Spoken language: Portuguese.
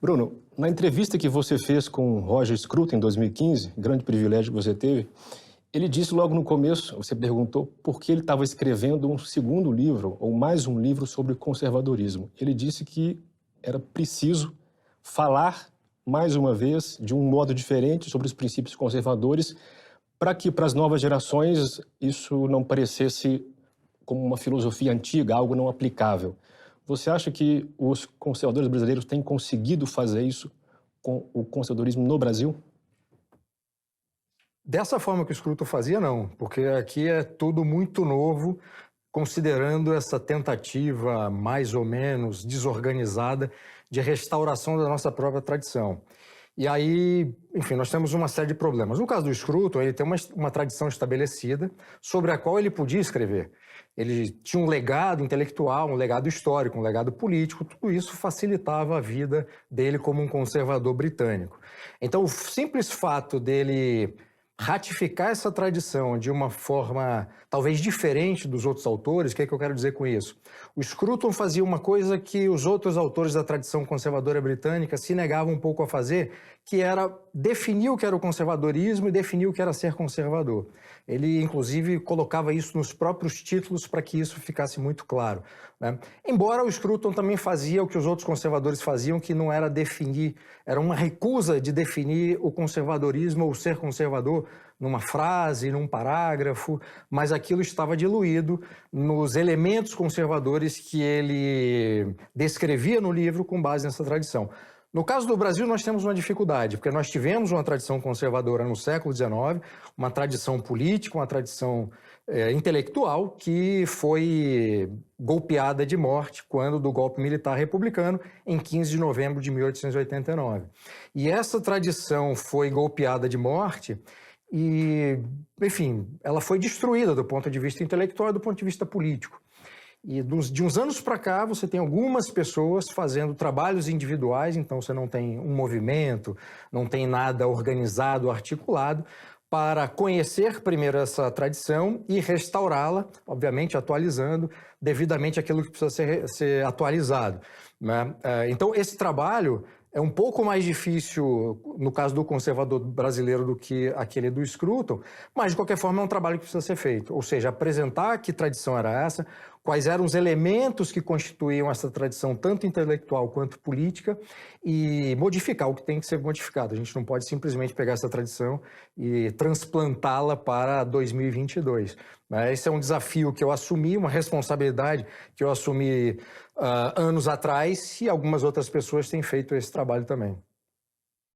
Bruno, na entrevista que você fez com Roger Scruton em 2015, grande privilégio que você teve, ele disse logo no começo, você perguntou por que ele estava escrevendo um segundo livro, ou mais um livro sobre conservadorismo. Ele disse que era preciso falar, mais uma vez, de um modo diferente sobre os princípios conservadores, para que para as novas gerações isso não parecesse como uma filosofia antiga, algo não aplicável. Você acha que os conservadores brasileiros têm conseguido fazer isso com o conservadorismo no Brasil? Dessa forma que o Scruton fazia, não, porque aqui é tudo muito novo, considerando essa tentativa mais ou menos desorganizada de restauração da nossa própria tradição. E aí, enfim, nós temos uma série de problemas. No caso do Scruton, ele tem uma tradição estabelecida sobre a qual ele podia escrever. Ele tinha um legado intelectual, um legado histórico, um legado político, tudo isso facilitava a vida dele como um conservador britânico. Então, o simples fato dele ratificar essa tradição de uma forma talvez diferente dos outros autores, o que é que eu quero dizer com isso? O Scruton fazia uma coisa que os outros autores da tradição conservadora britânica se negavam um pouco a fazer, que era definir o que era o conservadorismo e definir o que era ser conservador. Ele, inclusive, colocava isso nos próprios títulos para que isso ficasse muito claro, né? Embora o Scruton também fazia o que os outros conservadores faziam, que não era definir, era uma recusa de definir o conservadorismo ou ser conservador numa frase, num parágrafo, mas aquilo estava diluído nos elementos conservadores que ele descrevia no livro com base nessa tradição. No caso do Brasil, nós temos uma dificuldade, porque nós tivemos uma tradição conservadora no século XIX, uma tradição política, uma tradição intelectual que foi golpeada de morte quando do golpe militar republicano em 15 de novembro de 1889. E essa tradição foi golpeada de morte e, enfim, ela foi destruída do ponto de vista intelectual e do ponto de vista político. E de uns anos para cá, você tem algumas pessoas fazendo trabalhos individuais, então você não tem um movimento, não tem nada organizado, articulado, para conhecer primeiro essa tradição e restaurá-la, obviamente atualizando devidamente aquilo que precisa ser atualizado, né? Então, esse trabalho é um pouco mais difícil, no caso do conservador brasileiro, do que aquele do Scruton, mas, de qualquer forma, é um trabalho que precisa ser feito. Ou seja, apresentar que tradição era essa, quais eram os elementos que constituíam essa tradição, tanto intelectual quanto política, e modificar o que tem que ser modificado. A gente não pode simplesmente pegar essa tradição e transplantá-la para 2022. Esse é um desafio que eu assumi, uma responsabilidade que eu assumi anos atrás, e algumas outras pessoas têm feito esse trabalho também.